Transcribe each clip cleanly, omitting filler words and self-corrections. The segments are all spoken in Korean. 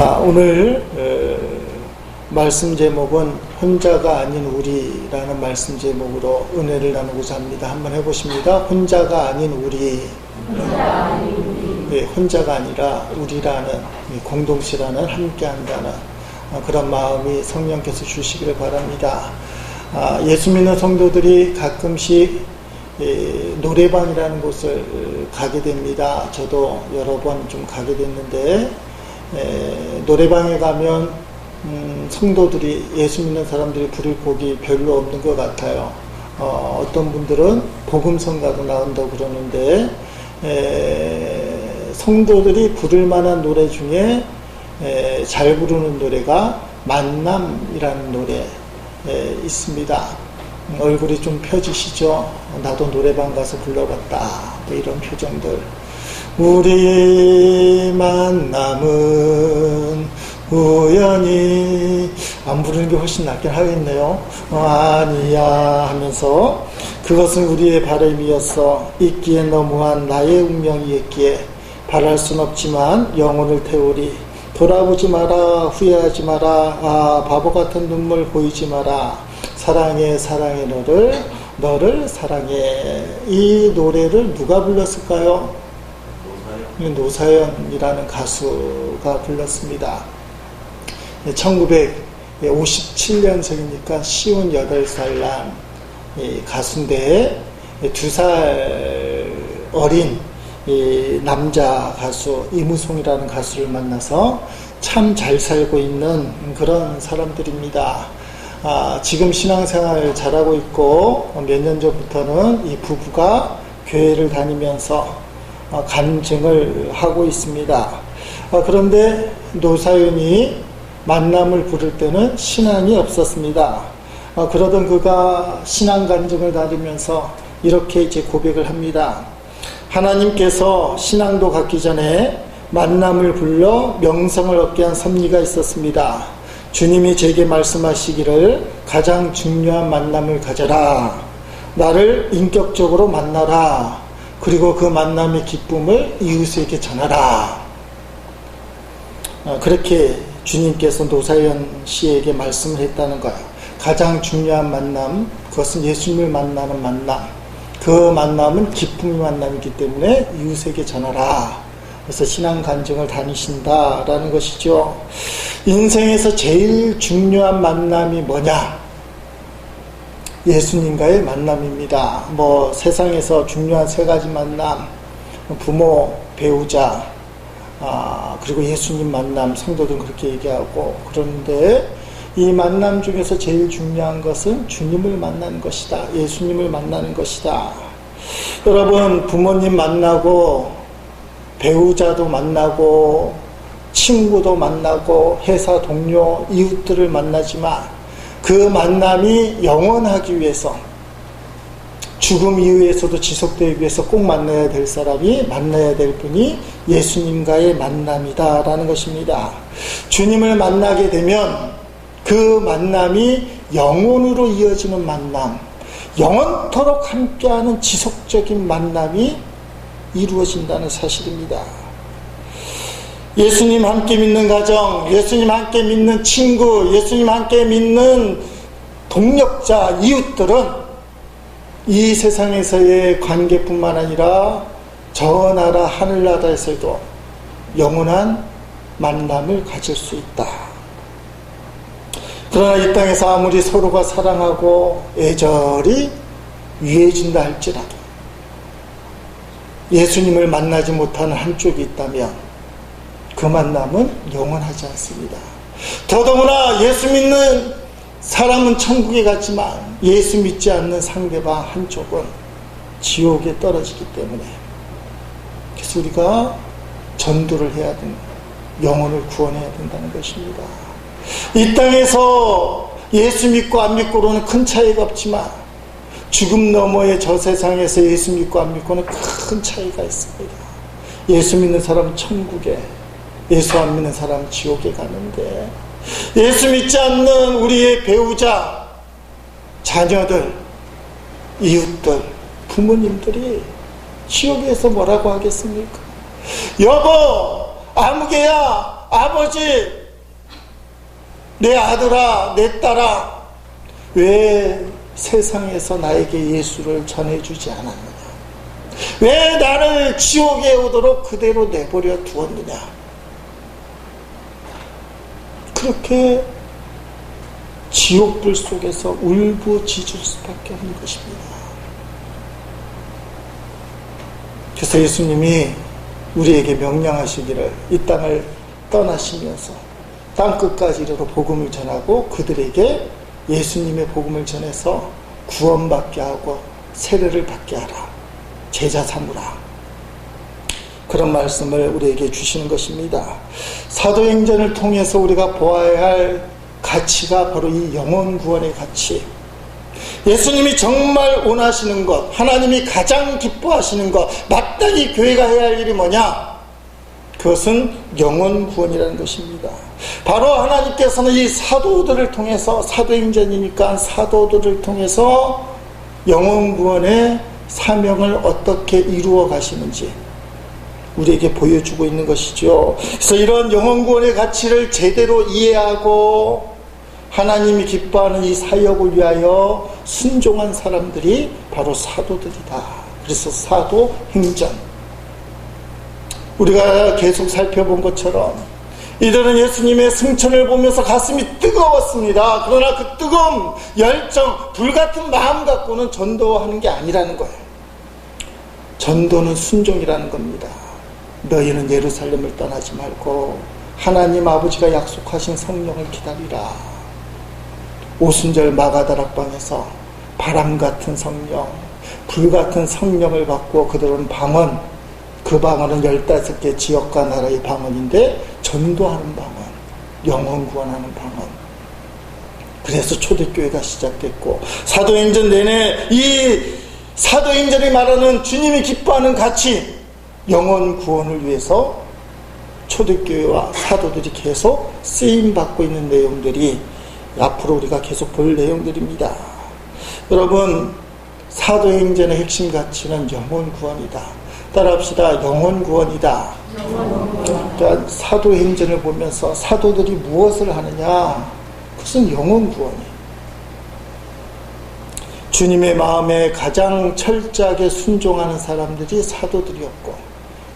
오늘 말씀 제목은 혼자가 아닌 우리라는 말씀 제목으로 은혜를 나누고자 합니다. 한번 해보십니다. 혼자가 아닌 우리. 네, 혼자가 아니라 우리라는 공동체라는 함께한다는 그런 마음이 성령께서 주시기를 바랍니다. 예수 믿는 성도들이 가끔씩 노래방이라는 곳을 가게 됩니다. 저도 여러 번 좀 가게 됐는데 노래방에 가면 성도들이, 예수 믿는 사람들이 부를 곡이 별로 없는 것 같아요. 어떤 분들은 복음성가도 나온다고 그러는데 성도들이 부를 만한 노래 중에 잘 부르는 노래가 만남이라는 노래 있습니다. 얼굴이 좀 펴지시죠? 나도 노래방 가서 불러봤다, 뭐 이런 표정들. 우리 만남은 우연히, 안 부르는 게 훨씬 낫긴 하겠네요. 아니야 하면서, 그것은 우리의 바람이었어. 있기에 너무한 나의 운명이었기에 바랄 순 없지만 영혼을 태우리. 돌아보지 마라, 후회하지 마라, 바보 같은 눈물 보이지 마라. 사랑해 사랑해 너를 사랑해. 이 노래를 누가 불렀을까요? 노사연이라는 가수가 불렀습니다. 1957년생이니까 58살 난 가수인데 2살 어린 남자 가수 이무송이라는 가수를 만나서 참 잘 살고 있는 그런 사람들입니다. 지금 신앙생활 잘하고 있고 몇 년 전부터는 이 부부가 교회를 다니면서 간증을 하고 있습니다. 그런데 노사연이 만남을 부를 때는 신앙이 없었습니다. 그러던 그가 신앙 간증을 다니면서 이렇게 이제 고백을 합니다. 하나님께서 신앙도 갖기 전에 만남을 불러 명성을 얻게 한 섭리가 있었습니다. 주님이 제게 말씀하시기를 가장 중요한 만남을 가져라. 나를 인격적으로 만나라. 그리고 그 만남의 기쁨을 이웃에게 전하라. 그렇게 주님께서 노사연 씨에게 말씀을 했다는 거예요. 가장 중요한 만남, 그것은 예수님을 만나는 만남. 그 만남은 기쁨의 만남이기 때문에 이웃에게 전하라. 그래서 신앙 간증을 다니신다라는 것이죠. 인생에서 제일 중요한 만남이 뭐냐? 예수님과의 만남입니다. 세상에서 중요한 3가지 만남, 부모, 배우자, 그리고 예수님 만남, 성도들은 그렇게 얘기하고 그러는데, 이 만남 중에서 제일 중요한 것은 주님을 만나는 것이다. 예수님을 만나는 것이다. 여러분, 부모님 만나고 배우자도 만나고 친구도 만나고 회사 동료, 이웃들을 만나지만 그 만남이 영원하기 위해서, 죽음 이후에서도 지속되기 위해서 꼭 만나야 될 사람이, 만나야 될 분이 예수님과의 만남이다라는 것입니다. 주님을 만나게 되면 그 만남이 영혼으로 이어지는 만남, 영원토록 함께하는 지속적인 만남이 이루어진다는 사실입니다. 예수님 함께 믿는 가정, 예수님 함께 믿는 친구, 예수님 함께 믿는 동력자, 이웃들은 이 세상에서의 관계뿐만 아니라 저 나라 하늘나라에서도 영원한 만남을 가질 수 있다. 그러나 이 땅에서 아무리 서로가 사랑하고 애절히 유해진다 할지라도 예수님을 만나지 못하는 한쪽이 있다면 그 만남은 영원하지 않습니다. 더더구나 예수 믿는 사람은 천국에 갔지만 예수 믿지 않는 상대방 한쪽은 지옥에 떨어지기 때문에, 그래서 우리가 전도를 해야 된다. 영혼을 구원해야 된다는 것입니다. 이 땅에서 예수 믿고 안 믿고로는 큰 차이가 없지만 죽음 너머의 저 세상에서 예수 믿고 안 믿고는 큰 차이가 있습니다. 예수 믿는 사람은 천국에, 예수 안 믿는 사람은 지옥에 가는데, 예수 믿지 않는 우리의 배우자, 자녀들, 이웃들, 부모님들이 지옥에서 뭐라고 하겠습니까? 여보, 아무개야, 아버지, 내 아들아, 내 딸아, 왜 세상에서 나에게 예수를 전해주지 않았느냐? 왜 나를 지옥에 오도록 그대로 내버려 두었느냐? 그렇게 지옥불 속에서 울부짖을 수밖에 없는 것입니다. 그래서 예수님이 우리에게 명령하시기를 이 땅을 떠나시면서 땅끝까지 이르러 복음을 전하고 그들에게 예수님의 복음을 전해서 구원받게 하고 세례를 받게 하라. 제자 삼으라. 그런 말씀을 우리에게 주시는 것입니다. 사도행전을 통해서 우리가 보아야 할 가치가 바로 이 영혼 구원의 가치. 예수님이 정말 원하시는 것, 하나님이 가장 기뻐하시는 것, 마땅히 교회가 해야 할 일이 뭐냐? 그것은 영혼 구원이라는 것입니다. 바로 하나님께서는 이 사도들을 통해서, 사도행전이니까 사도들을 통해서 영혼 구원의 사명을 어떻게 이루어 가시는지 우리에게 보여주고 있는 것이죠. 그래서 이런 영혼 구원의 가치를 제대로 이해하고 하나님이 기뻐하는 이 사역을 위하여 순종한 사람들이 바로 사도들이다. 그래서 사도행전, 우리가 계속 살펴본 것처럼 이들은 예수님의 승천을 보면서 가슴이 뜨거웠습니다. 그러나 그 뜨거움, 열정, 불같은 마음 갖고는 전도하는 게 아니라는 거예요. 전도는 순종이라는 겁니다. 너희는 예루살렘을 떠나지 말고 하나님 아버지가 약속하신 성령을 기다리라. 오순절 마가다락방에서 바람같은 성령, 불같은 성령을 받고 그들은 방언, 그 방언은 15개 지역과 나라의 방언인데 전도하는 방언, 영혼 구원하는 방언. 그래서 초대교회가 시작됐고 사도행전 내내 이 사도행전이 말하는 주님이 기뻐하는 가치, 영혼 구원을 위해서 초대교회와 사도들이 계속 쓰임받고 있는 내용들이 앞으로 우리가 계속 볼 내용들입니다. 여러분, 사도행전의 핵심 가치는 영혼 구원이다. 따라합시다. 영혼 구원이다. 그러니까 사도행전을 보면서 사도들이 무엇을 하느냐? 그것은 영혼 구원이에요. 주님의 마음에 가장 철저하게 순종하는 사람들이 사도들이었고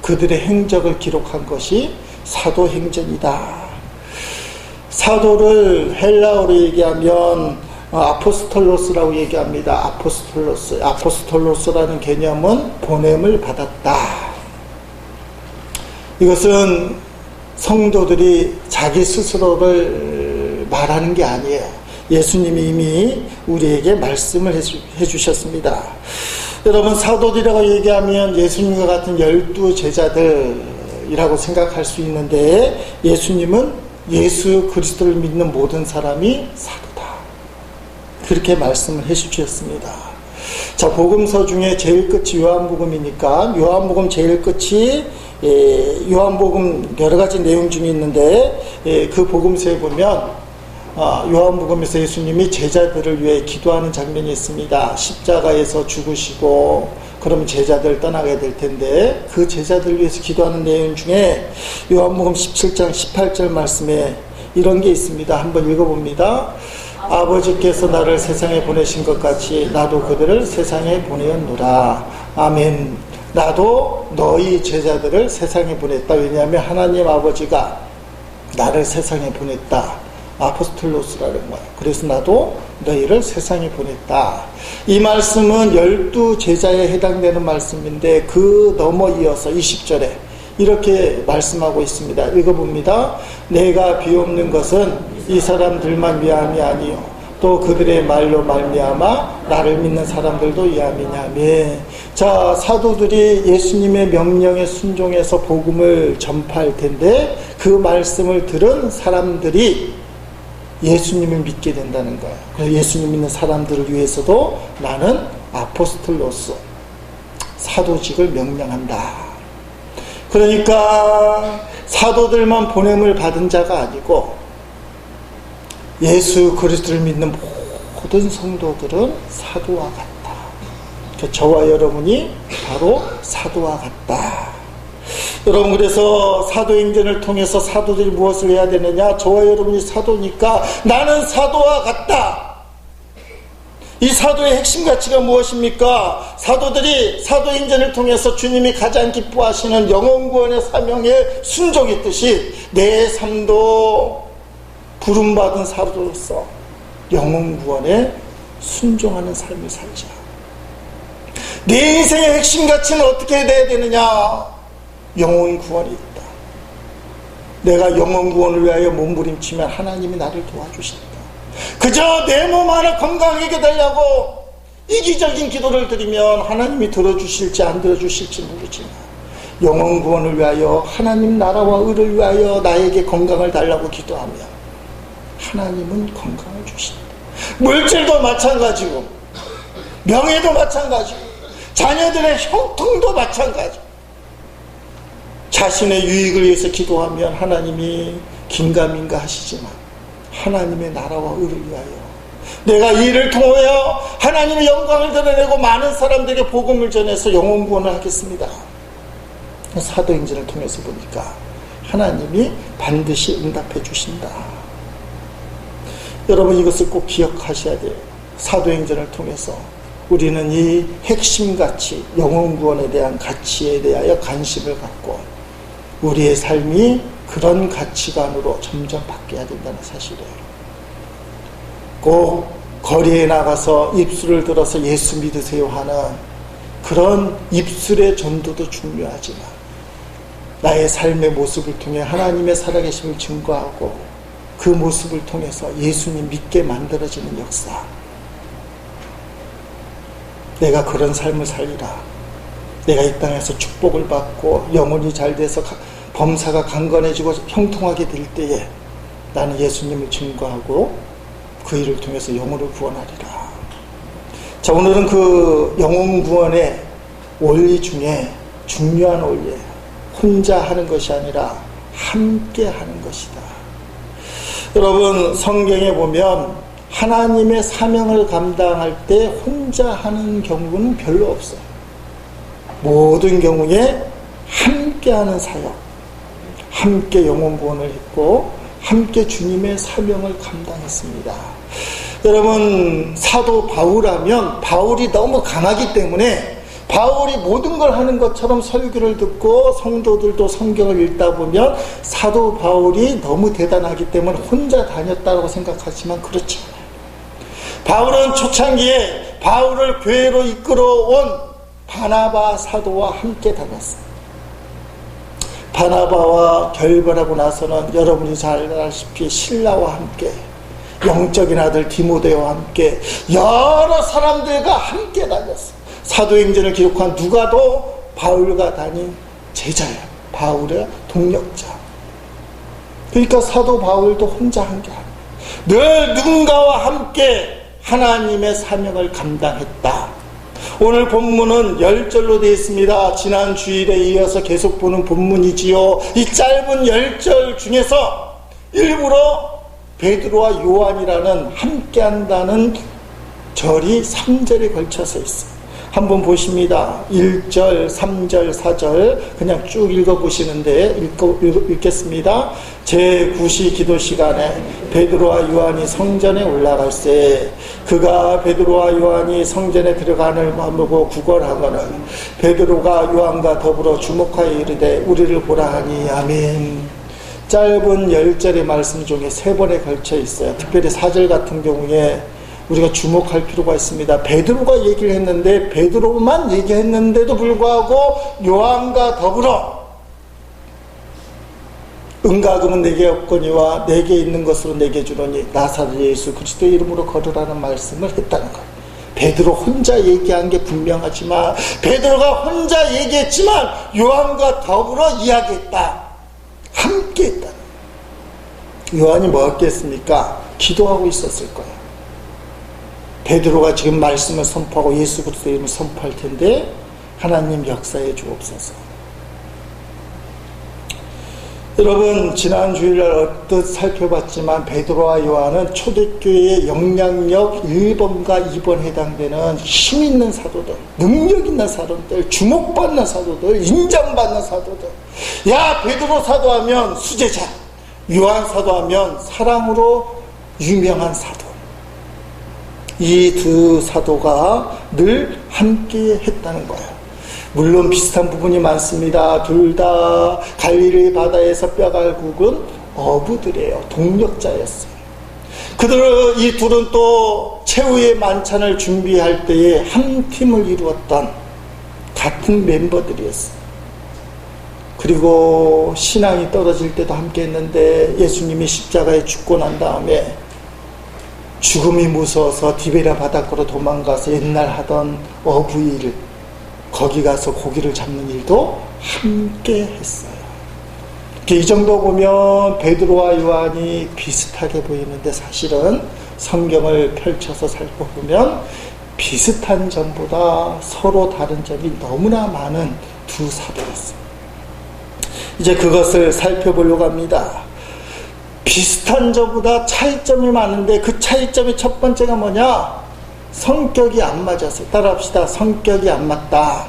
그들의 행적을 기록한 것이 사도행전이다. 사도를 헬라어로 얘기하면 아포스톨로스라고 얘기합니다. 아포스톨로스라는 개념은 보냄을 받았다. 이것은 성도들이 자기 스스로를 말하는 게 아니에요. 예수님이 이미 우리에게 말씀을 해주셨습니다. 여러분, 사도들이라고 얘기하면 예수님과 같은 12 제자들이라고 생각할 수 있는데 예수님은 예수 그리스도를 믿는 모든 사람이 사도다. 그렇게 말씀을 해주셨습니다. 자, 복음서 중에 제일 끝이 요한복음이니까 요한복음 제일 끝이 요한복음 여러 가지 내용 중에 있는데 그 복음서에 보면 요한복음에서 예수님이 제자들을 위해 기도하는 장면이 있습니다. 십자가에서 죽으시고 그러면 제자들 떠나게 될 텐데 그 제자들을 위해서 기도하는 내용 중에 요한복음 17장 18절 말씀에 이런 게 있습니다. 한번 읽어봅니다. 아버지께서 나를 세상에 보내신 것 같이 나도 그들을 세상에 보내었노라. 아멘. 나도 너희 제자들을 세상에 보냈다. 왜냐하면 하나님 아버지가 나를 세상에 보냈다. 아포스톨로스라는 거예요. 그래서 나도 너희를 세상에 보냈다. 이 말씀은 12 제자에 해당되는 말씀인데 그 넘어 이어서 20절에 이렇게 말씀하고 있습니다. 읽어봅니다. 내가 비옵는 것은 이 사람들만 위함이 아니요 또 그들의 말로 말미암아 나를 믿는 사람들도 위함이냐며. 자, 사도들이 예수님의 명령에 순종해서 복음을 전파할 텐데 그 말씀을 들은 사람들이 예수님을 믿게 된다는 거예요. 그래서 예수님 믿는 사람들을 위해서도 나는 아포스톨로스, 사도직을 명령한다. 그러니까 사도들만 보냄을 받은 자가 아니고 예수 그리스도를 믿는 모든 성도들은 사도와 같다. 저와 여러분이 바로 사도와 같다. 여러분, 그래서 사도행전을 통해서 사도들이 무엇을 해야 되느냐? 저와 여러분이 사도니까 나는 사도와 같다. 이 사도의 핵심 가치가 무엇입니까? 사도들이 사도행전을 통해서 주님이 가장 기뻐하시는 영혼구원의 사명에 순종했듯이 내 삶도 부름받은 사도로서 영혼구원에 순종하는 삶을 살자. 내 인생의 핵심 가치는 어떻게 돼야 되느냐? 영혼구원이 있다. 내가 영혼구원을 위하여 몸부림치면 하나님이 나를 도와주신다. 그저 내 몸 하나 건강하게 되려고 이기적인 기도를 드리면 하나님이 들어주실지 안 들어주실지 모르지만 영혼구원을 위하여 하나님 나라와 의를 위하여 나에게 건강을 달라고 기도하면 하나님은 건강을 주신다. 물질도 마찬가지고 명예도 마찬가지고 자녀들의 형통도 마찬가지고 자신의 유익을 위해서 기도하면 하나님이 긴가민가 하시지만 하나님의 나라와 의를 위하여 내가 이 일을 통하여 하나님의 영광을 드러내고 많은 사람들에게 복음을 전해서 영혼구원을 하겠습니다. 사도행전을 통해서 보니까 하나님이 반드시 응답해 주신다. 여러분, 이것을 꼭 기억하셔야 돼요. 사도행전을 통해서 우리는 이 핵심 가치, 영혼구원에 대한 가치에 대하여 관심을 갖고 우리의 삶이 그런 가치관으로 점점 바뀌어야 된다는 사실이에요. 꼭 거리에 나가서 입술을 들어서 예수 믿으세요 하는 그런 입술의 전도도 중요하지만 나의 삶의 모습을 통해 하나님의 살아계심을 증거하고 그 모습을 통해서 예수님 믿게 만들어지는 역사, 내가 그런 삶을 살리라. 내가 이 땅에서 축복을 받고 영혼이 잘 돼서 범사가 강건해지고 형통하게 될 때에 나는 예수님을 증거하고 그 일을 통해서 영혼을 구원하리라. 자, 오늘은 그 영혼 구원의 원리 중에 중요한 원리예요. 혼자 하는 것이 아니라 함께 하는 것이다. 여러분, 성경에 보면 하나님의 사명을 감당할 때 혼자 하는 경우는 별로 없어요. 모든 경우에 함께 하는 사역, 함께 영혼 구원을 했고 함께 주님의 사명을 감당했습니다. 여러분, 사도 바울하면 바울이 너무 강하기 때문에 바울이 모든 걸 하는 것처럼 설교를 듣고 성도들도 성경을 읽다 보면 사도 바울이 너무 대단하기 때문에 혼자 다녔다고 생각하지만 그렇지 않아요. 바울은 초창기에 바울을 교회로 이끌어온 바나바 사도와 함께 다녔어요. 바나바와 결별하고 나서는 여러분이 잘 알다시피 실라와 함께, 영적인 아들 디모데와 함께 여러 사람들과 함께 다녔어요. 사도행전을 기록한 누가도 바울과 다닌 제자예요. 바울의 동력자. 그러니까 사도 바울도 혼자 한 게 아니에요. 늘 누군가와 함께 하나님의 사명을 감당했다. 오늘 본문은 10절로 되어 있습니다. 지난 주일에 이어서 계속 보는 본문이지요. 이 짧은 10절 중에서 일부러 베드로와 요한이라는 함께한다는 절이 3절에 걸쳐서 있어요. 한번 보십니다. 1절, 3절, 4절 그냥 쭉 읽어보시는데 읽겠습니다. 제9시 기도 시간에 베드로와 요한이 성전에 올라갈새 그가 베드로와 요한이 성전에 들어가는 마음으로 구걸하거늘 베드로가 요한과 더불어 주목하여 이르되 우리를 보라 하니 아멘. 짧은 10절의 말씀 중에 3번에 걸쳐 있어요. 특별히 4절 같은 경우에 우리가 주목할 필요가 있습니다. 베드로가 얘기를 했는데 베드로만 얘기했는데도 불구하고 요한과 더불어 은과 금은 내게 없거니와 내게 있는 것으로 내게 주노니 나사렛 예수 그리스도의 이름으로 걸으라는 말씀을 했다는 거예요. 베드로 혼자 얘기한 게 분명하지만 베드로가 혼자 얘기했지만 요한과 더불어 이야기했다. 함께 했다. 요한이 뭐 했겠습니까? 기도하고 있었을 거예요. 베드로가 지금 말씀을 선포하고 예수 그리스도의 이름을 선포할 텐데 하나님 역사해 주옵소서. 여러분, 지난 주일날 언뜻 살펴봤지만 베드로와 요한은 초대교회의 영향력 1번과 2번 해당되는 힘있는 사도들, 능력 있는 사도들, 주목받는 사도들, 인정받는 사도들, 야, 베드로 사도하면 수제자, 요한 사도하면 사랑으로 유명한 사도. 이 두 사도가 늘 함께 했다는 거예요. 물론 비슷한 부분이 많습니다. 둘 다 갈릴리 바다에서 뼈가 굵은 어부들이에요. 동력자였어요. 그들 이 둘은 또 최후의 만찬을 준비할 때에 한 팀을 이루었던 같은 멤버들이었어요. 그리고 신앙이 떨어질 때도 함께 했는데 예수님이 십자가에 죽고 난 다음에 죽음이 무서워서 디베랴 바닷가로 도망가서 옛날 하던 어부 일, 거기 가서 고기를 잡는 일도 함께 했어요. 이 정도 보면 베드로와 요한이 비슷하게 보이는데 사실은 성경을 펼쳐서 살펴보면 비슷한 점보다 서로 다른 점이 너무나 많은 두 사도였어요. 이제 그것을 살펴보려고 합니다. 비슷한 점보다 차이점이 많은데 그 차이점의 첫 번째가 뭐냐? 성격이 안 맞았어요. 따라합시다. 성격이 안 맞다.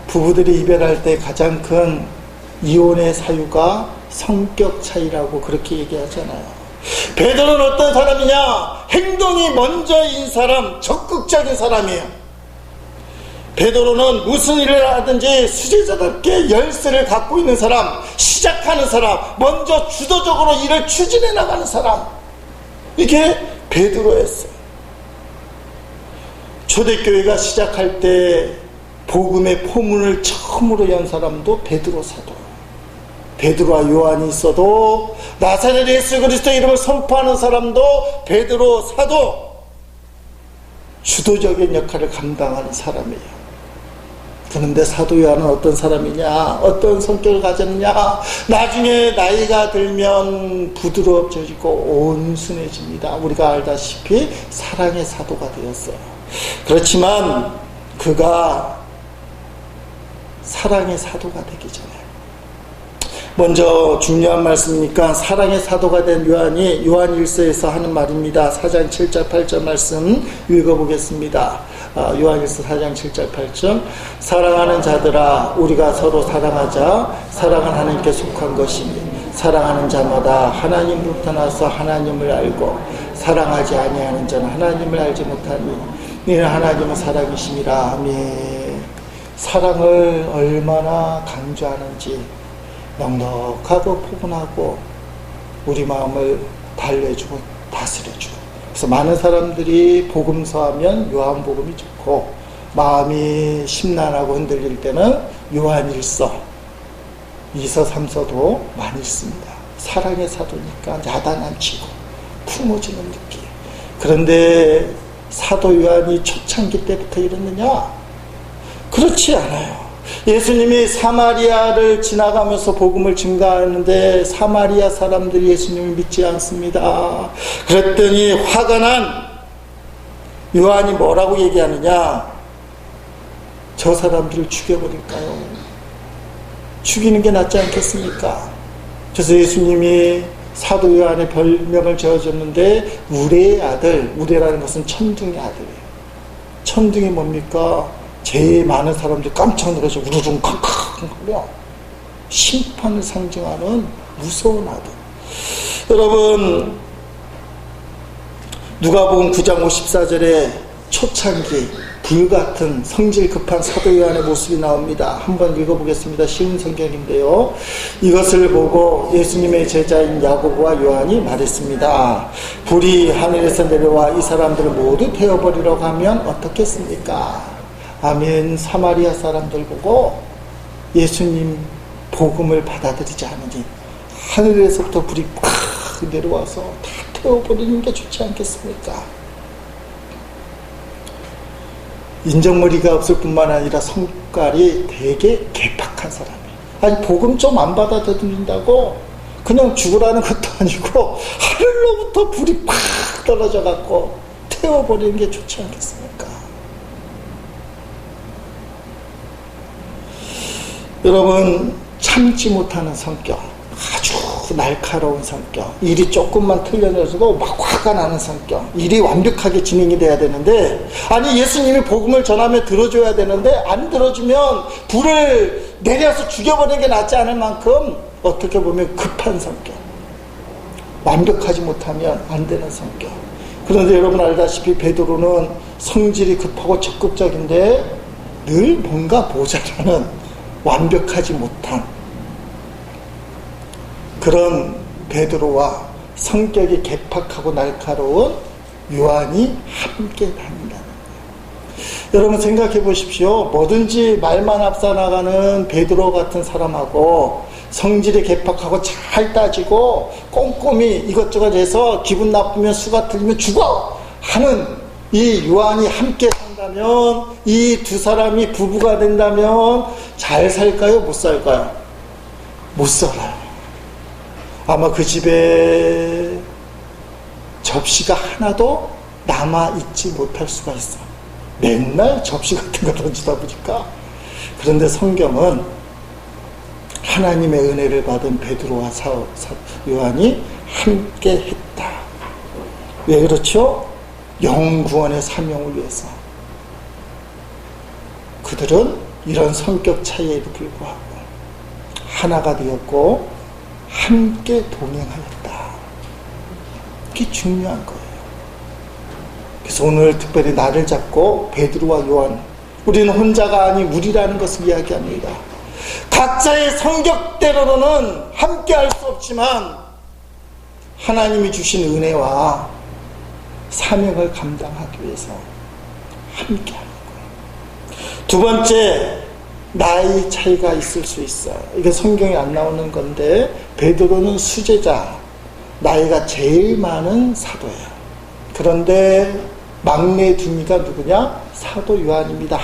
부부들이 이별할 때 가장 큰 이혼의 사유가 성격 차이라고 그렇게 얘기하잖아요. 베드로는 어떤 사람이냐? 행동이 먼저인 사람, 적극적인 사람이에요. 베드로는 무슨 일을 하든지 수제자답게 열쇠를 갖고 있는 사람, 시작하는 사람, 먼저 주도적으로 일을 추진해 나가는 사람. 이게 베드로였어요. 초대교회가 시작할 때 복음의 포문을 처음으로 연 사람도 베드로 사도. 베드로와 요한이 있어도 나사렛 예수 그리스도 이름을 선포하는 사람도 베드로 사도. 주도적인 역할을 감당하는 사람이에요. 그런데 사도 요한은 어떤 사람이냐? 어떤 성격을 가졌냐? 나중에 나이가 들면 부드러워지고 온순해집니다. 우리가 알다시피 사랑의 사도가 되었어요. 그렇지만 그가 사랑의 사도가 되기 전에 먼저 중요한 말씀이니까 사랑의 사도가 된 요한이 요한일서에서 하는 말입니다. 4장 7절 8절 말씀 읽어보겠습니다. 요한일서 4장 7절 8절 사랑하는 자들아 우리가 서로 사랑하자. 사랑은 하나님께 속한 것이니 사랑하는 자마다 하나님으로부터 나서 하나님을 알고 사랑하지 아니하는 자는 하나님을 알지 못하니 이는 하나님은 사랑이심이라. 아멘. 사랑을 얼마나 강조하는지 넉넉하고 포근하고 우리 마음을 달래주고 다스려주고. 그래서 많은 사람들이 복음서 하면 요한복음이 좋고 마음이 심란하고 흔들릴 때는 요한일서 2서 3서도 많이 읽습니다. 사랑의 사도니까 야단 안 치고 품어주는 느낌. 그런데 사도 요한이 초창기 때부터 이랬느냐? 그렇지 않아요. 예수님이 사마리아를 지나가면서 복음을 증가하는데 사마리아 사람들이 예수님을 믿지 않습니다. 그랬더니 화가 난 요한이 뭐라고 얘기하느냐? 저 사람들을 죽여버릴까요? 죽이는 게 낫지 않겠습니까? 그래서 예수님이 사도 요한의 별명을 지어줬는데 우레의 아들, 우레라는 것은 천둥의 아들이에요. 천둥이 뭡니까? 제일 많은 사람들이 깜짝 놀라서 우르릉 쾅쾅 하며 심판을 상징하는 무서운 아들. 여러분 누가복음 9장 54절에 초창기 불같은 성질 급한 사도 요한의 모습이 나옵니다. 한번 읽어보겠습니다. 쉬운 성경인데요. 이것을 보고 예수님의 제자인 야고보와 요한이 말했습니다. 불이 하늘에서 내려와 이 사람들을 모두 태워버리려고 하면 어떻겠습니까? 아멘. 사마리아 사람들 보고 예수님 복음을 받아들이지 않으니 하늘에서부터 불이 팍 내려와서 다 태워버리는 게 좋지 않겠습니까? 인정머리가 없을 뿐만 아니라 성깔이 되게 개팍한 사람이에요. 아니 복음 좀 안 받아들인다고 그냥 죽으라는 것도 아니고 하늘로부터 불이 팍 떨어져 갖고 태워버리는 게 좋지 않겠습니까? 여러분 참지 못하는 성격, 아주 날카로운 성격, 일이 조금만 틀려져도 막 화가 나는 성격, 일이 완벽하게 진행이 돼야 되는데 아니 예수님이 복음을 전하며 들어줘야 되는데 안 들어주면 불을 내려서 죽여버리는 게 낫지 않을 만큼 어떻게 보면 급한 성격, 완벽하지 못하면 안 되는 성격. 그런데 여러분 알다시피 베드로는 성질이 급하고 적극적인데 늘 뭔가 모자라는, 완벽하지 못한 그런 베드로와 성격이 개팍하고 날카로운 요한이 함께 다닌다는 거예요. 여러분 생각해 보십시오. 뭐든지 말만 앞서 나가는 베드로 같은 사람하고 성질이 개팍하고 잘 따지고 꼼꼼히 이것저것 해서 기분 나쁘면 수가 틀리면 죽어 하는 이 요한이 함께 산다면, 이 두 사람이 부부가 된다면 잘 살까요? 못 살까요? 못 살아요. 아마 그 집에 접시가 하나도 남아있지 못할 수가 있어. 맨날 접시 같은 거 던지다 보니까. 그런데 성경은 하나님의 은혜를 받은 베드로와 요한이 함께 했다. 왜 그렇죠? 영혼 구원의 사명을 위해서. 그들은 이런 성격 차이에도 불구하고 하나가 되었고 함께 동행하였다. 이게 중요한 거예요. 그래서 오늘 특별히 나를 잡고 베드로와 요한, 우리는 혼자가 아닌 우리라는 것을 이야기합니다. 각자의 성격대로는 함께 할 수 없지만 하나님이 주신 은혜와 사명을 감당하기 위해서 함께 하는 거예요. 두 번째, 나이 차이가 있을 수 있어요. 이게 성경에 안 나오는 건데 베드로는 수제자, 나이가 제일 많은 사도예요. 그런데 막내 두미가 누구냐? 사도 요한입니다.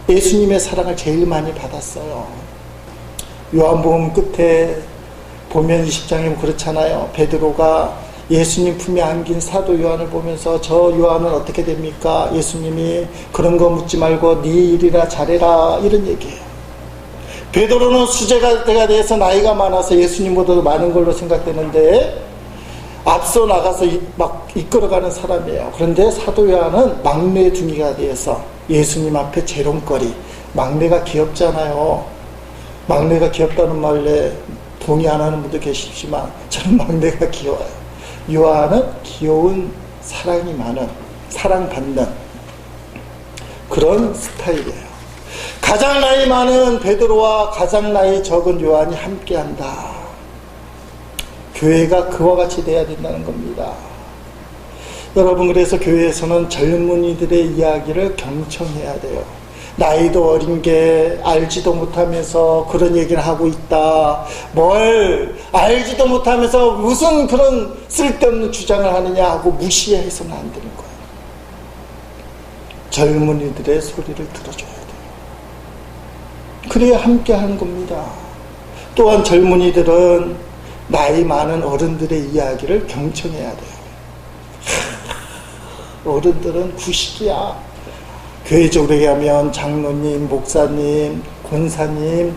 예수님의 사랑을 제일 많이 받았어요. 요한복음 끝에 보면 20장에 그렇잖아요. 베드로가 예수님 품에 안긴 사도 요한을 보면서 저 요한은 어떻게 됩니까? 예수님이 그런 거 묻지 말고 네 일이라 잘해라, 이런 얘기예요. 베드로는 수제자가 돼서 나이가 많아서 예수님보다도 많은 걸로 생각되는데 앞서 나가서 막 이끌어가는 사람이에요. 그런데 사도 요한은 막내 둥이가 되어서 예수님 앞에 재롱거리, 막내가 귀엽잖아요. 막내가 귀엽다는 말에 동의 안 하는 분도 계시지만 저는 막내가 귀여워요. 요한은 귀여운, 사랑이 많은, 사랑받는 그런 스타일이에요. 가장 나이 많은 베드로와 가장 나이 적은 요한이 함께한다. 교회가 그와 같이 돼야 된다는 겁니다. 여러분, 그래서 교회에서는 젊은이들의 이야기를 경청해야 돼요. 나이도 어린 게 알지도 못하면서 그런 얘기를 하고 있다. 뭘 알지도 못하면서 무슨 그런 쓸데없는 주장을 하느냐 하고 무시해서는 안 되는 거예요. 젊은이들의 소리를 들어줘야 돼요. 그래야 함께 하는 겁니다. 또한 젊은이들은 나이 많은 어른들의 이야기를 경청해야 돼요. 어른들은 구식이야. 교회적으로 얘기하면 장로님, 목사님, 권사님,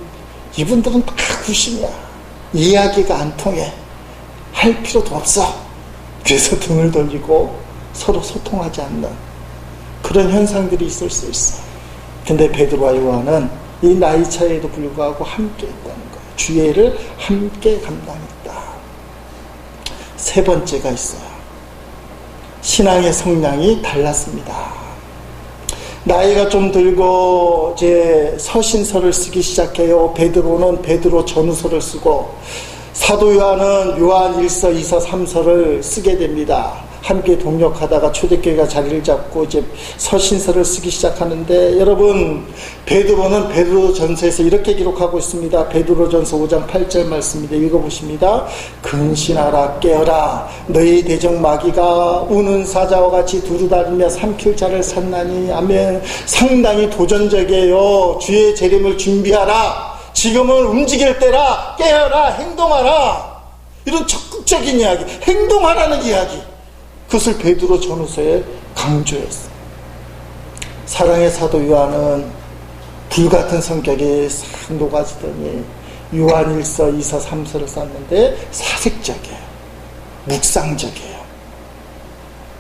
이분들은 다 구심이야. 이야기가 안 통해. 할 필요도 없어. 그래서 등을 돌리고 서로 소통하지 않는 그런 현상들이 있을 수 있어. 근데 베드로와 요한은 이 나이 차이에도 불구하고 함께 했다는 거예요. 주의를 함께 감당했다. 세 번째가 있어요. 신앙의 성량이 달랐습니다. 나이가 좀 들고 이제 서신서를 쓰기 시작해요. 베드로는 베드로 전후서를 쓰고 사도 요한은 요한 1서, 2서, 3서를 쓰게 됩니다. 함께 동역하다가 초대교회가 자리를 잡고 이제 서신서를 쓰기 시작하는데, 여러분, 베드로는 베드로전서에서 이렇게 기록하고 있습니다. 베드로전서 5장 8절 말씀입니다. 읽어보십니다. 근신하라, 깨어라. 너희 대적 마귀가 우는 사자와 같이 두루다니며 삼킬 자를 찾나니. 아멘. 상당히 도전적이에요. 주의 재림을 준비하라. 지금은 움직일 때라. 깨어라. 행동하라. 이런 적극적인 이야기, 행동하라는 이야기, 그것을 베드로 전후서에 강조했어요. 사랑의 사도 요한은 불같은 성격이 싹 녹아지더니 요한 1서, 2서, 3서를 썼는데 사색적이에요. 묵상적이에요.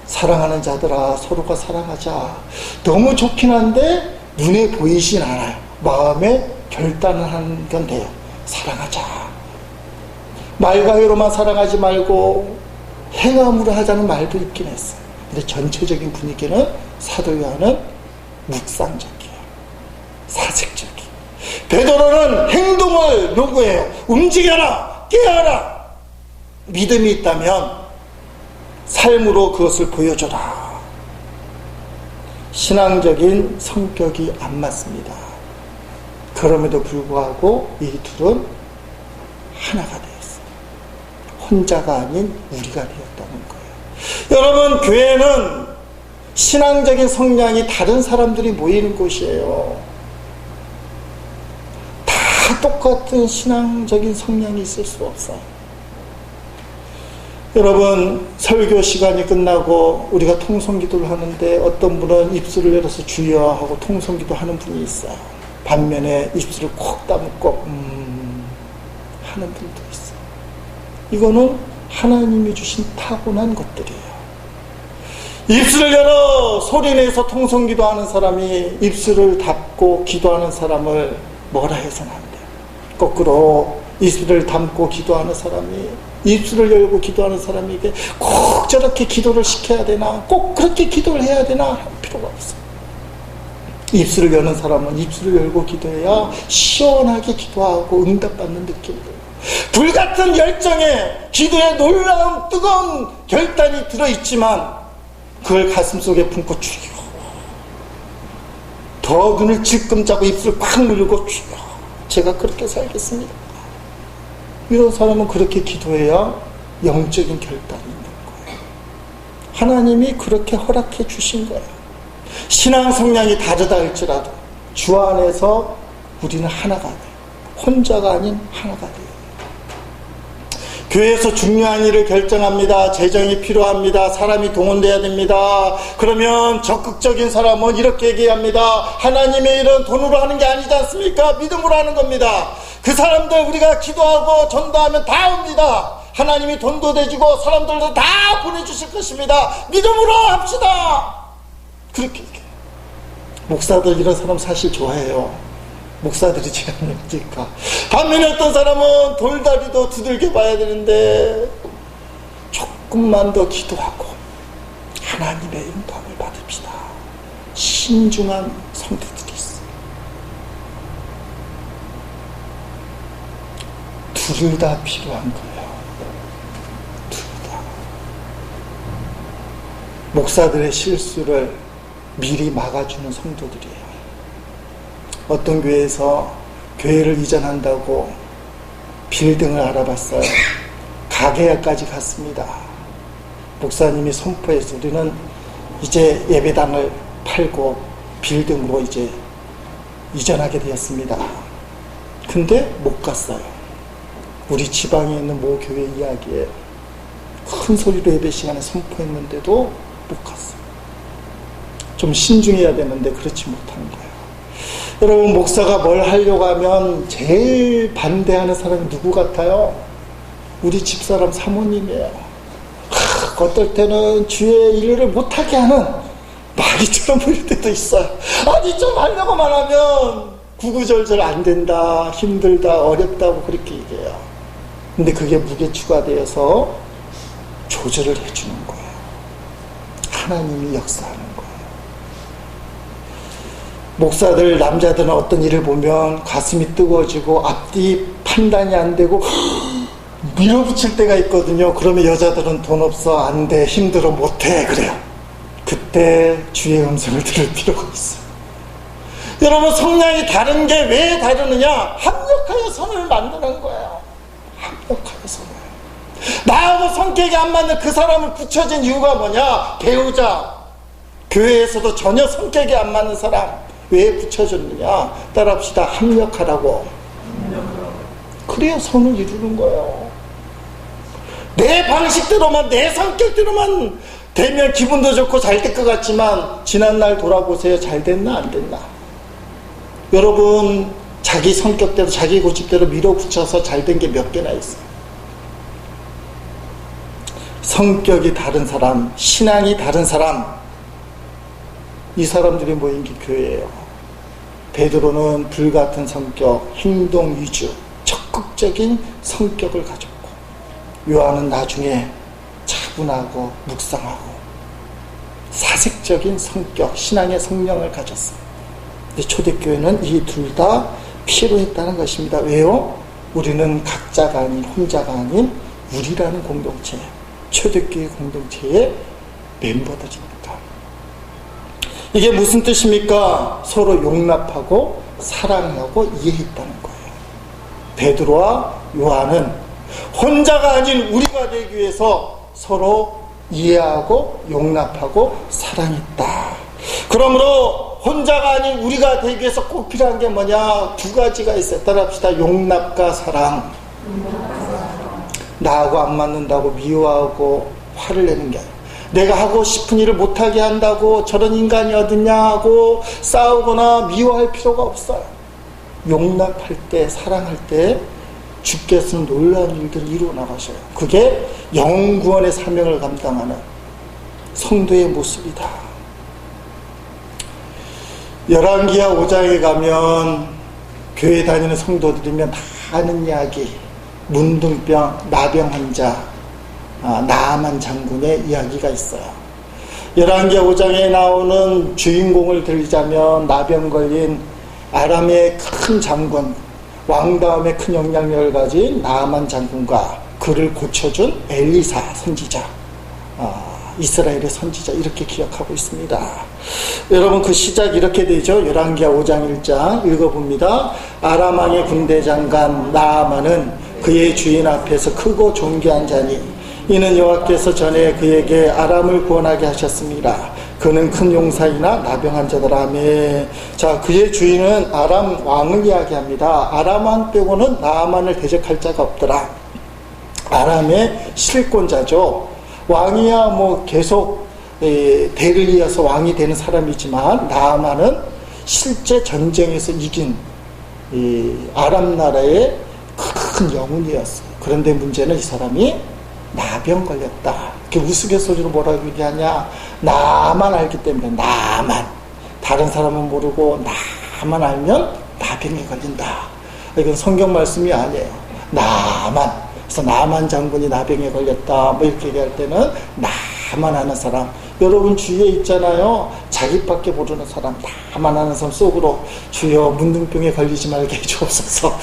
사랑하는 자들아, 서로가 사랑하자. 너무 좋긴 한데 눈에 보이진 않아요. 마음에 결단을 하는 건 돼요. 사랑하자. 말과 회로만 사랑하지 말고 행함으로 하자는 말도 있긴 했어요. 근데 전체적인 분위기는 사도 요한은 묵상적이에요. 사색적이에요. 베드로는 행동을 요구해요. 움직여라, 깨어라. 믿음이 있다면 삶으로 그것을 보여줘라. 신앙적인 성격이 안 맞습니다. 그럼에도 불구하고 이 둘은 하나가 되었어요. 혼자가 아닌 우리가 되었다는 거예요. 여러분, 교회는 신앙적인 성향이 다른 사람들이 모이는 곳이에요. 다 똑같은 신앙적인 성향이 있을 수 없어요. 여러분, 설교 시간이 끝나고 우리가 통성기도를 하는데 어떤 분은 입술을 열어서 주여 하고 통성기도 하는 분이 있어요. 반면에 입술을 콕 다물고 하는 분도 있어요. 이거는 하나님이 주신 타고난 것들이에요. 입술을 열어 소리내서 통성기도 하는 사람이 입술을 닫고 기도하는 사람을 뭐라 해서는 안 돼요. 거꾸로 입술을 닫고 기도하는 사람이 입술을 열고 기도하는 사람에게 꼭 저렇게 기도를 시켜야 되나, 꼭 그렇게 기도를 해야 되나 할 필요가 없어요. 입술을 여는 사람은 입술을 열고 기도해야 시원하게 기도하고 응답받는 느낌이 들어요. 불같은 열정에 기도에 놀라운 뜨거운 결단이 들어있지만 그걸 가슴속에 품고 주여, 더 눈을 질끔 짜고 입술을 꽉 물고 주여, 제가 그렇게 살겠습니다. 이런 사람은 그렇게 기도해야 영적인 결단이 있는 거예요. 하나님이 그렇게 허락해 주신 거예요. 신앙 성향이 다르다 할지라도 주 안에서 우리는 하나가 돼요. 혼자가 아닌 하나가 돼요. 교회에서 중요한 일을 결정합니다. 재정이 필요합니다. 사람이 동원돼야 됩니다. 그러면 적극적인 사람은 이렇게 얘기합니다. 하나님의 일은 돈으로 하는 게 아니지 않습니까? 믿음으로 하는 겁니다. 그 사람들 우리가 기도하고 전도하면 다 옵니다. 하나님이 돈도 대주고 사람들도 다 보내주실 것입니다. 믿음으로 합시다. 그렇게 얘기해요. 목사들 이런 사람 사실 좋아해요. 목사들이 제가 뭡니까? 반면에 어떤 사람은 돌다리도 두들겨 봐야 되는데 조금만 더 기도하고 하나님의 인도함을 받읍시다. 신중한 성도들이 있어요. 둘 다 필요한 거예요. 둘 다. 목사들의 실수를 미리 막아주는 성도들이에요. 어떤 교회에서 교회를 이전한다고 빌딩을 알아봤어요. 가게까지 갔습니다. 목사님이 선포해서 우리는 이제 예배당을 팔고 빌딩으로 이제 이전하게 되었습니다. 근데 못 갔어요. 우리 지방에 있는 모 교회 이야기에 큰 소리로 예배 시간에 선포했는데도 못 갔어요. 좀 신중해야 되는데 그렇지 못한 거예요. 여러분, 목사가 뭘 하려고 하면 제일 반대하는 사람이 누구 같아요? 우리 집사람 사모님이에요. 어떨 때는 주의 일을 못하게 하는 마귀처럼 보일 때도 있어요. 아니, 좀 하려고만 하면 구구절절 안 된다, 힘들다, 어렵다고 그렇게 얘기해요. 근데 그게 무게추가 되어서 조절을 해주는 거예요. 하나님이 역사하는 거예요. 목사들, 남자들은 어떤 일을 보면 가슴이 뜨거워지고 앞뒤 판단이 안 되고 밀어붙일 때가 있거든요. 그러면 여자들은 돈 없어, 안 돼, 힘들어, 못해, 그래요. 그때 주의 음성을 들을 필요가 있어요. 여러분, 성향이 다른 게 왜 다르느냐? 합력하여 선을 만드는 거예요. 합력하여 선을. 나하고 성격이 안 맞는 그 사람을 붙여진 이유가 뭐냐? 배우자. 교회에서도 전혀 성격이 안 맞는 사람 왜 붙여줬느냐? 따라합시다. 합력하라고. 그래야 선을 이루는 거예요. 내 방식대로만, 내 성격대로만 되면 기분도 좋고 잘 될 것 같지만 지난날 돌아보세요. 잘 됐나 안 됐나? 여러분, 자기 성격대로, 자기 고집대로 밀어붙여서 잘 된 게 몇 개나 있어요. 성격이 다른 사람, 신앙이 다른 사람, 이 사람들이 모인 게 교회예요. 베드로는 불같은 성격, 행동 위주, 적극적인 성격을 가졌고, 요한은 나중에 차분하고 묵상하고 사색적인 성격, 신앙의 성령을 가졌어요. 근데 초대교회는 이 둘 다 필요했다는 것입니다. 왜요? 우리는 각자가 아닌, 혼자가 아닌 우리라는 공동체, 초대교회 공동체의 멤버들입니다. 이게 무슨 뜻입니까? 서로 용납하고 사랑하고 이해했다는 거예요. 베드로와 요한은 혼자가 아닌 우리가 되기 위해서 서로 이해하고 용납하고 사랑했다. 그러므로 혼자가 아닌 우리가 되기 위해서 꼭 필요한 게 뭐냐? 두 가지가 있어요. 따라합시다. 용납과 사랑. 나하고 안 맞는다고 미워하고 화를 내는 게 아니라, 내가 하고 싶은 일을 못하게 한다고 저런 인간이 어딨냐 하고 싸우거나 미워할 필요가 없어요. 용납할 때, 사랑할 때 주께서는 놀라운 일들을 이루어 나가셔요. 그게 영구원의 사명을 감당하는 성도의 모습이다. 열왕기하 5장에 가면 교회 다니는 성도들이면 다 아는 이야기, 문둥병, 나병 환자, 나아만 장군의 이야기가 있어요. 열왕기하 5장에 나오는 주인공을 들자면 나병 걸린 아람의 큰 장군, 왕 다음에 큰 영향력을 가진 나아만 장군과 그를 고쳐준 엘리사 선지자, 이스라엘의 선지자, 이렇게 기억하고 있습니다. 여러분, 그 시작 이렇게 되죠. 열왕기하 5장 1장 읽어봅니다. 아람 왕의 군대 장관 나아만은 그의 주인 앞에서 크고 존귀한 자니 이는 여호와께서 전에 그에게 아람을 구원하게 하셨습니다. 그는 큰 용사이나 나병한 자더라며. 자, 그의 주인은 아람 왕을 이야기합니다. 아람 왕 빼고는 나아만을 대적할 자가 없더라. 아람의 실권자죠. 왕이야 뭐 계속 대를 이어서 왕이 되는 사람이지만, 나아만은 실제 전쟁에서 이긴 아람 나라의 큰 영웅이었어요. 그런데 문제는 이 사람이 나병 걸렸다. 이렇게 우스갯소리로 뭐라고 얘기하냐? 나만 알기 때문에. 나만. 다른 사람은 모르고 나만 알면 나병에 걸린다. 이건 성경 말씀이 아니에요. 나만. 그래서 나만 장군이 나병에 걸렸다, 뭐 이렇게 얘기할 때는 나만 아는 사람. 여러분 주위에 있잖아요. 자기밖에 모르는 사람, 나만 아는 사람 속으로 주여 문둥병에 걸리지 말게 해주옵소서.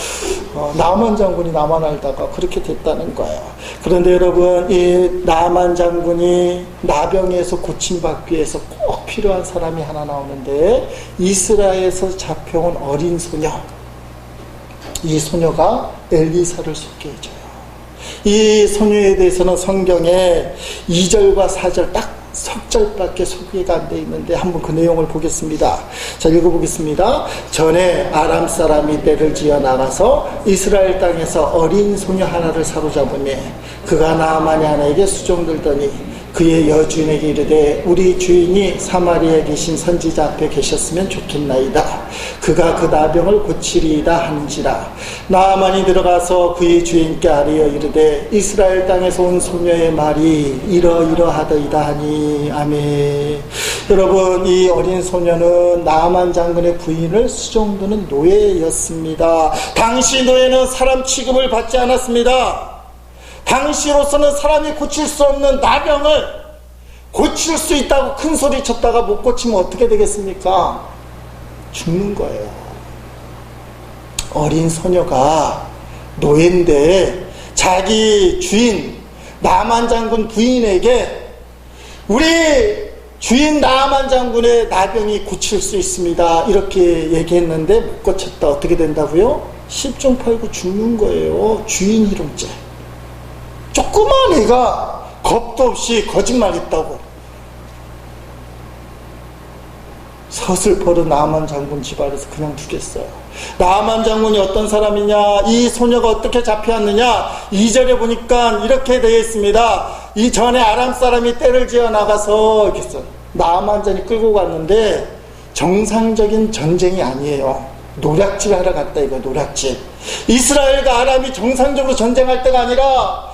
나만 장군이 나만 알다가 그렇게 됐다는 거예요. 그런데 여러분, 이 나만 장군이 나병에서 고침받기 위해서 꼭 필요한 사람이 하나 나오는데, 이스라엘에서 잡혀온 어린 소녀, 이 소녀가 엘리사를 속게 해줘요. 이 소녀에 대해서는 성경에 2절과 4절 딱 석 절밖에 소개가 안 돼 있는데 한번 그 내용을 보겠습니다. 자, 읽어보겠습니다. 전에 아람 사람이 떼를 지어 나가서 이스라엘 땅에서 어린 소녀 하나를 사로잡으며 그가 나아만의 아내에게 수종들더니 그의 여주인에게 이르되 우리 주인이 사마리아에 계신 선지자 앞에 계셨으면 좋겠나이다. 그가 그 나병을 고치리이다 한지라. 나아만이 들어가서 그의 주인께 아뢰어 이르되 이스라엘 땅에서 온 소녀의 말이 이러이러하더이다 하니. 아멘. 여러분, 이 어린 소녀는 나아만 장군의 부인을 수종드는 노예였습니다. 당시 노예는 사람 취급을 받지 않았습니다. 당시로서는 사람이 고칠 수 없는 나병을 고칠 수 있다고 큰 소리 쳤다가 못 고치면 어떻게 되겠습니까? 죽는 거예요. 어린 소녀가 노예인데 자기 주인 나아만 장군 부인에게 우리 주인 나아만 장군의 나병이 고칠 수 있습니다, 이렇게 얘기했는데 못 고쳤다. 어떻게 된다고요? 10중 8구 죽는 거예요. 주인 희롱죄. 조그만 애가 겁도 없이 거짓말했다고 서슬퍼른 나아만 장군 집안에서 그냥 두겠어요. 나아만 장군이 어떤 사람이냐, 이 소녀가 어떻게 잡혀왔느냐, 2절에 보니까 이렇게 되어 있습니다. 이 전에 아람 사람이 떼를 지어 나가서 이렇게 써. 나아만 장이 끌고 갔는데 정상적인 전쟁이 아니에요. 노략질 하러 갔다 이거. 노략질. 이스라엘과 아람이 정상적으로 전쟁할 때가 아니라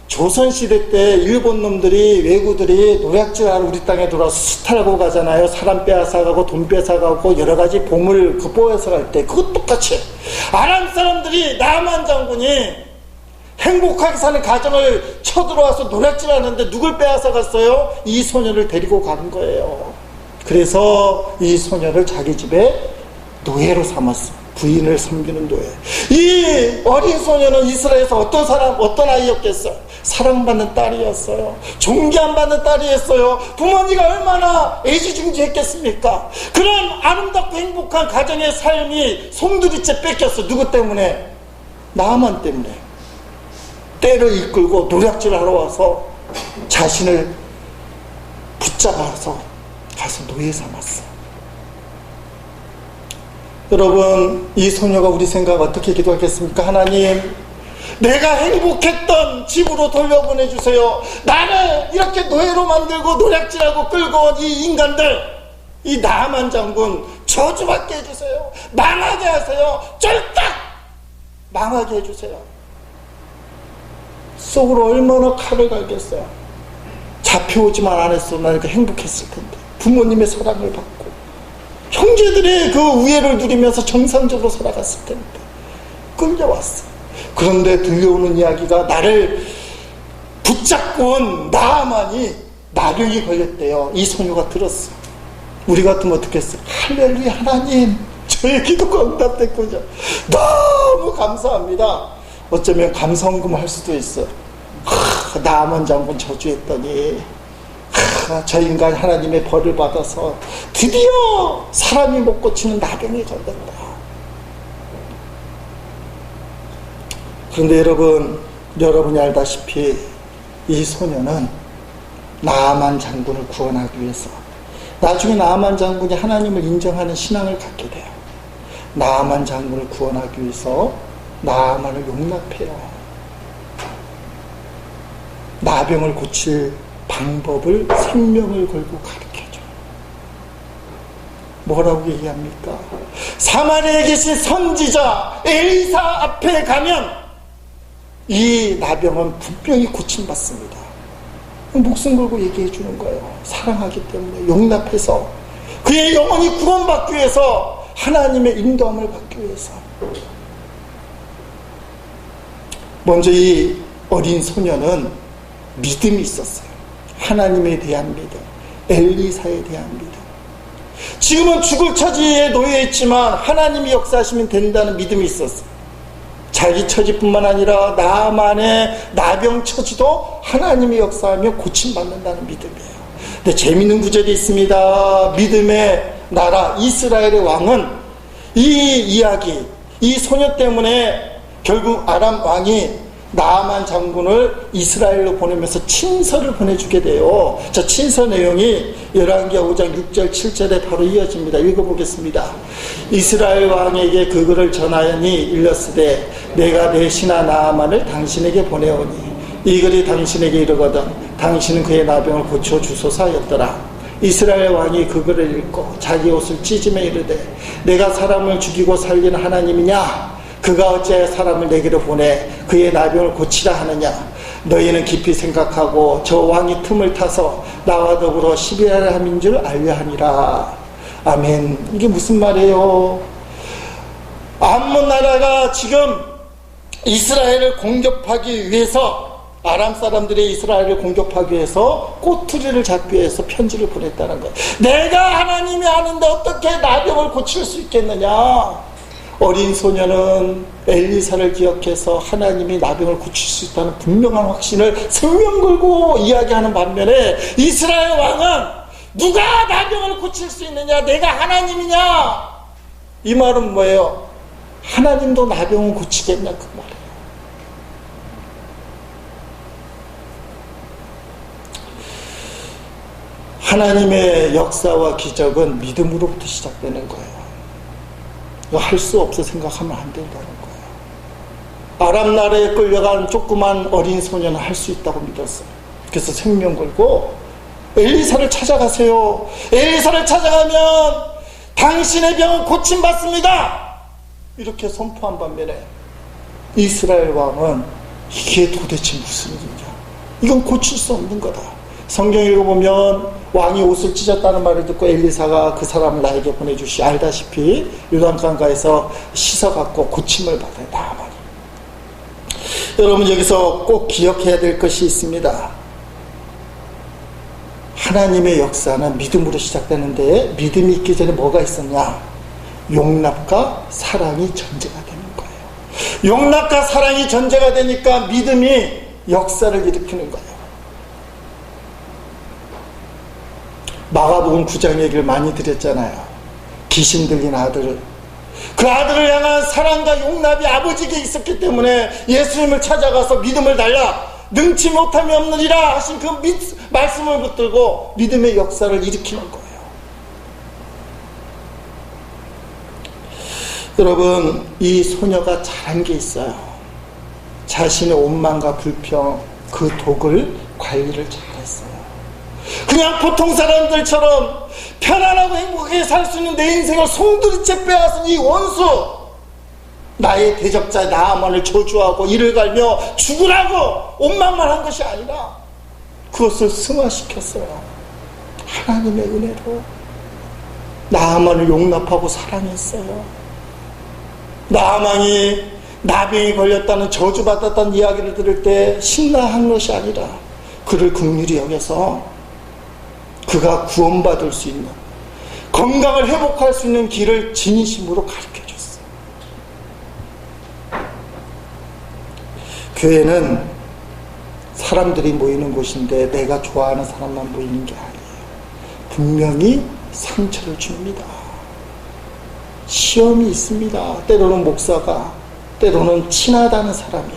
조선시대 때 일본 놈들이, 왜구들이 노략질하러 우리 땅에 들어와서 수탈하고 가잖아요. 사람 빼앗아가고 돈 뺏어가고 여러 가지 보물 뽀에서 갈 때 그것 똑같이 아람 사람들이 나만 장군이 행복하게 사는 가정을 쳐들어와서 노략질하는데 누굴 빼앗아 갔어요? 이 소녀를 데리고 간 거예요. 그래서 이 소녀를 자기 집에 노예로 삼았어. 부인을 섬기는 노예. 이 어린 소녀는 이스라엘에서 어떤 아이였겠어요? 사랑받는 딸이었어요. 존경받는 딸이었어요. 부모님가 얼마나 애지중지했겠습니까? 그런 아름답고 행복한 가정의 삶이 송두리째 뺏겼어. 누구 때문에? 나만 때문에. 때를 이끌고 노략질하러 와서 자신을 붙잡아서 가서 노예 삼았어. 여러분, 이 소녀가 우리 생각 어떻게 기도하겠습니까? 하나님, 내가 행복했던 집으로 돌려보내주세요. 나를 이렇게 노예로 만들고 노략질하고 끌고 온 이 인간들, 이 나만 장군 저주받게 해주세요. 망하게 하세요. 쫄딱 망하게 해주세요. 속으로 얼마나 칼을 갈겠어요. 잡혀오지만 안 했어. 나 이렇게 행복했을 텐데. 부모님의 사랑을 받고 형제들의 그 우애를 누리면서 정상적으로 살아갔을 텐데 끌려왔어. 그런데 들려오는 이야기가 나를 붙잡고 온 나만이 나병이 걸렸대요. 이 소녀가 들었어. 우리 같으면 어떻게 했어? 할렐루야, 하나님 저의 기도가 응답됐군요. 너무 감사합니다. 어쩌면 감성금 할 수도 있어. 나만 장군 저주했더니 저 인간 하나님의 벌을 받아서 드디어 사람이 못 고치는 나병이 걸렸다. 그런데 여러분이 알다시피 이 소녀는 나아만 장군을 구원하기 위해서 나중에 나아만 장군이 하나님을 인정하는 신앙을 갖게 돼요. 나아만 장군을 구원하기 위해서 나아만을 용납해요. 나병을 고칠 방법을 생명을 걸고 가르쳐줘요. 뭐라고 얘기합니까? 사마리아에 계신 선지자 엘리사 앞에 가면 이 나병은 분명히 고침받습니다. 목숨 걸고 얘기해 주는 거예요. 사랑하기 때문에, 용납해서 그의 영혼이 구원받기 위해서, 하나님의 인도함을 받기 위해서. 먼저 이 어린 소녀는 믿음이 있었어요. 하나님에 대한 믿음, 엘리사에 대한 믿음. 지금은 죽을 처지에 놓여 있지만 하나님이 역사하시면 된다는 믿음이 있었어요. 자기 처지뿐만 아니라 나만의 나병 처지도 하나님이 역사하며 고침받는다는 믿음이에요. 근데 재미있는 구절이 있습니다. 믿음의 나라 이스라엘의 왕은 이 이야기, 이 소녀 때문에 결국 아람 왕이 나아만 장군을 이스라엘로 보내면서 친서를 보내주게 돼요. 저 친서 내용이 열왕기하 5장 6절 7절에 바로 이어집니다. 읽어보겠습니다. 이스라엘 왕에게 그 글을 전하여니 일렀으되 내가 내 신하 나아만을 당신에게 보내오니 이 글이 당신에게 이르거든 당신은 그의 나병을 고쳐주소서 하였더라. 이스라엘 왕이 그 글을 읽고 자기 옷을 찢으며 이르되 내가 사람을 죽이고 살리는 하나님이냐? 그가 어찌하여 사람을 내게로 보내 그의 나병을 고치라 하느냐? 너희는 깊이 생각하고 저 왕이 틈을 타서 나와 더불어 시비를 함인 줄 알려 하니라. 아멘. 이게 무슨 말이에요? 암몬 나라가 지금 이스라엘을 공격하기 위해서, 아람 사람들이 이스라엘을 공격하기 위해서 꼬투리를 잡기 위해서 편지를 보냈다는 거예요. 내가 하나님이 아는데 어떻게 나병을 고칠 수 있겠느냐? 어린 소녀는 엘리사를 기억해서 하나님이 나병을 고칠 수 있다는 분명한 확신을 생명 걸고 이야기하는 반면에 이스라엘 왕은 누가 나병을 고칠 수 있느냐? 내가 하나님이냐? 이 말은 뭐예요? 하나님도 나병을 고치겠냐? 그 말이에요. 하나님의 역사와 기적은 믿음으로부터 시작되는 거예요. 할 수 없어 생각하면 안 된다는 거예요. 아람 나라에 끌려간 조그만 어린 소녀는 할 수 있다고 믿었어요. 그래서 생명 걸고 엘리사를 찾아가세요. 엘리사를 찾아가면 당신의 병은 고침받습니다. 이렇게 선포한 반면에 이스라엘 왕은 이게 도대체 무슨 일이냐? 이건 고칠 수 없는 거다. 성경 읽어보면 왕이 옷을 찢었다는 말을 듣고 엘리사가 그 사람을 나에게 보내주시. 알다시피 요단강가에서 씻어갖고 고침을 받아요. 나아만이. 여러분, 여기서 꼭 기억해야 될 것이 있습니다. 하나님의 역사는 믿음으로 시작되는데, 믿음이 있기 전에 뭐가 있었냐? 용납과 사랑이 전제가 되는 거예요. 용납과 사랑이 전제가 되니까 믿음이 역사를 일으키는 거예요. 마가복음 9장 얘기를 많이 드렸잖아요. 귀신 들린 아들을, 그 아들을 향한 사랑과 용납이 아버지에게 있었기 때문에 예수님을 찾아가서 믿음을 달라 능치 못함이 없느니라 하신 그 말씀을 붙들고 믿음의 역사를 일으키는 거예요. 여러분, 이 소녀가 잘한 게 있어요. 자신의 원망과 불평, 그 독을 관리를 잘했어요. 그냥 보통 사람들처럼 편안하고 행복하게 살 수 있는 내 인생을 송두리째 빼앗은 이 원수, 나의 대적자 나아만을 저주하고 이를 갈며 죽으라고 원망만 한 것이 아니라 그것을 승화시켰어요. 하나님의 은혜로 나아만을 용납하고 사랑했어요. 나아만이 나병이 걸렸다는, 저주받았다는 이야기를 들을 때 신나한 것이 아니라 그를 긍휼히 여겨서 그가 구원받을 수 있는, 건강을 회복할 수 있는 길을 진심으로 가르쳐줬어요. 교회는 사람들이 모이는 곳인데 내가 좋아하는 사람만 모이는 게 아니에요. 분명히 상처를 줍니다. 시험이 있습니다. 때로는 목사가, 때로는 친하다는 사람이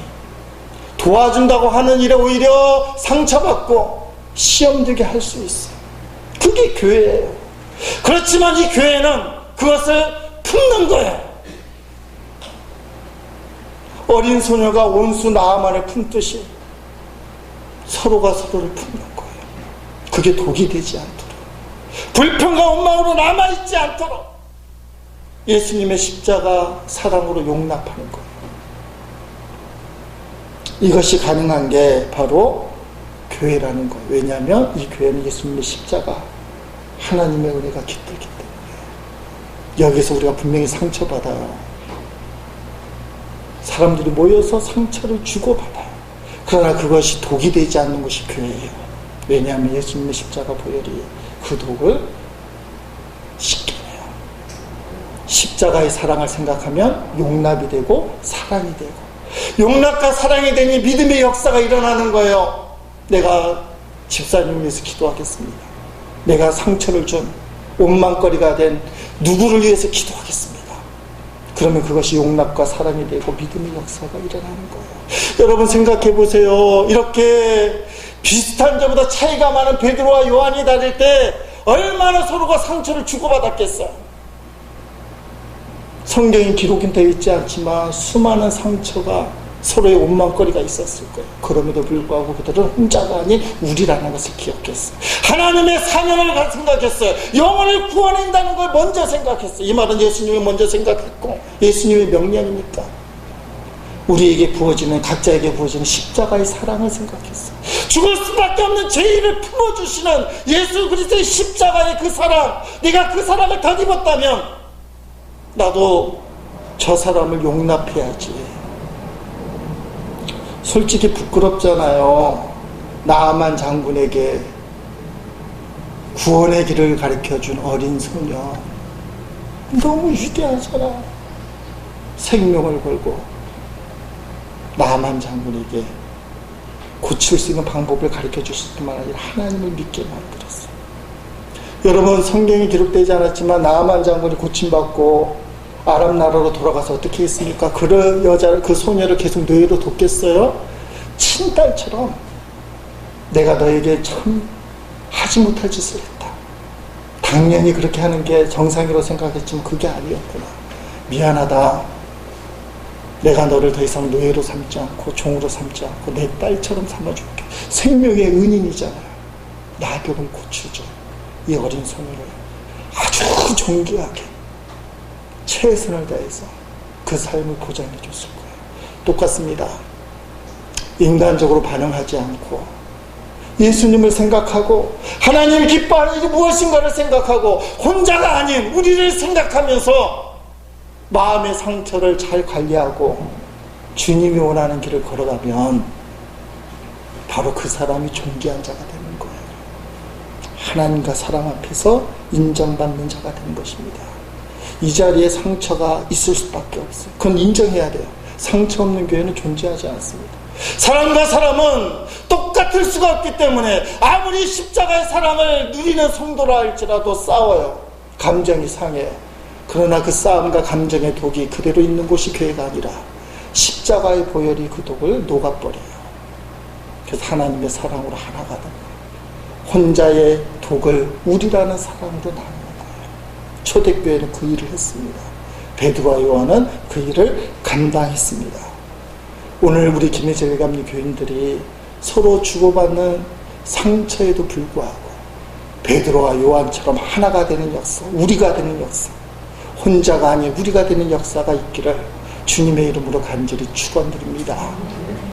도와준다고 하는 일에 오히려 상처받고 시험 들게 할 수 있어요. 그게 교회예요. 그렇지만 이 교회는 그것을 품는 거예요. 어린 소녀가 원수 나아만을 품듯이 서로가 서로를 품는 거예요. 그게 독이 되지 않도록, 불평과 원망으로 남아있지 않도록 예수님의 십자가 사랑으로 용납하는 거예요. 이것이 가능한 게 바로 교회라는 거예요. 왜냐하면 이 교회는 예수님의 십자가, 하나님의 은혜가 깃들기 때문에. 여기서 우리가 분명히 상처받아요. 사람들이 모여서 상처를 주고받아요. 그러나 그것이 독이 되지 않는 것이 교회예요. 왜냐하면 예수님의 십자가 보혈이 그 독을 씻겨내요. 십자가의 사랑을 생각하면 용납이 되고 사랑이 되고, 용납과 사랑이 되니 믿음의 역사가 일어나는 거예요. 내가 집사님을 위해서 기도하겠습니다. 내가 상처를 준, 원망거리가 된 누구를 위해서 기도하겠습니다. 그러면 그것이 용납과 사랑이 되고 믿음의 역사가 일어나는 거예요. 여러분 생각해 보세요. 이렇게 비슷한 자보다 차이가 많은 베드로와 요한이 다닐 때 얼마나 서로가 상처를 주고받았겠어요. 성경에 기록은 되어 있지 않지만 수많은 상처가, 서로의 원망거리가 있었을 거예요. 그럼에도 불구하고 그들은 혼자가 아닌 우리라는 것을 기억했어요. 하나님의 사명을 생각했어요. 영혼을 구원한다는 걸 먼저 생각했어요. 이 말은 예수님이 먼저 생각했고 예수님의 명령이니까 우리에게 부어지는, 각자에게 부어지는 십자가의 사랑을 생각했어요. 죽을 수밖에 없는 죄인을 품어주시는 예수 그리스도의 십자가의 그 사랑, 내가 그 사랑을 덧입었다면 나도 저 사람을 용납해야지. 솔직히 부끄럽잖아요. 나아만 장군에게 구원의 길을 가르쳐준 어린 소녀, 너무 위대하잖아. 생명을 걸고 나아만 장군에게 고칠 수 있는 방법을 가르쳐줬을 뿐만 아니라 하나님을 믿게 만들었어요. 여러분, 성경에 기록되지 않았지만 나아만 장군이 고침받고 아람 나라로 돌아가서 어떻게 했습니까? 그 여자를, 그 소녀를 계속 노예로 돕겠어요? 친딸처럼 내가 너에게 참 하지 못할 짓을 했다. 당연히 그렇게 하는 게 정상이라고 생각했지만 그게 아니었구나. 미안하다. 내가 너를 더 이상 노예로 삼지 않고 종으로 삼지 않고 내 딸처럼 삼아줄게. 생명의 은인이잖아요. 나병을 고쳐줘. 이 어린 소녀를 아주 존귀하게 최선을 다해서 그 삶을 보장해 줬을 거예요. 똑같습니다. 인간적으로 반응하지 않고 예수님을 생각하고 하나님 기뻐하는 일이 무엇인가를 생각하고 혼자가 아닌 우리를 생각하면서 마음의 상처를 잘 관리하고 주님이 원하는 길을 걸어가면 바로 그 사람이 존귀한 자가 되는 거예요. 하나님과 사람 앞에서 인정받는 자가 되는 것입니다. 이 자리에 상처가 있을 수밖에 없어요. 그건 인정해야 돼요. 상처 없는 교회는 존재하지 않습니다. 사람과 사람은 똑같을 수가 없기 때문에 아무리 십자가의 사랑을 누리는 성도라 할지라도 싸워요. 감정이 상해요. 그러나 그 싸움과 감정의 독이 그대로 있는 곳이 교회가 아니라 십자가의 보혈이 그 독을 녹아버려요. 그래서 하나님의 사랑으로 하나가 됩니다. 혼자의 독을 우리라는 사랑으로 나누는 거예요. 초대교회는 그 일을 했습니다. 베드로와 요한은 그 일을 감당했습니다. 오늘 우리 김혜재 외감리 교인들이 서로 주고받는 상처에도 불구하고 베드로와 요한처럼 하나가 되는 역사, 우리가 되는 역사, 혼자가 아닌 우리가 되는 역사가 있기를 주님의 이름으로 간절히 축원드립니다.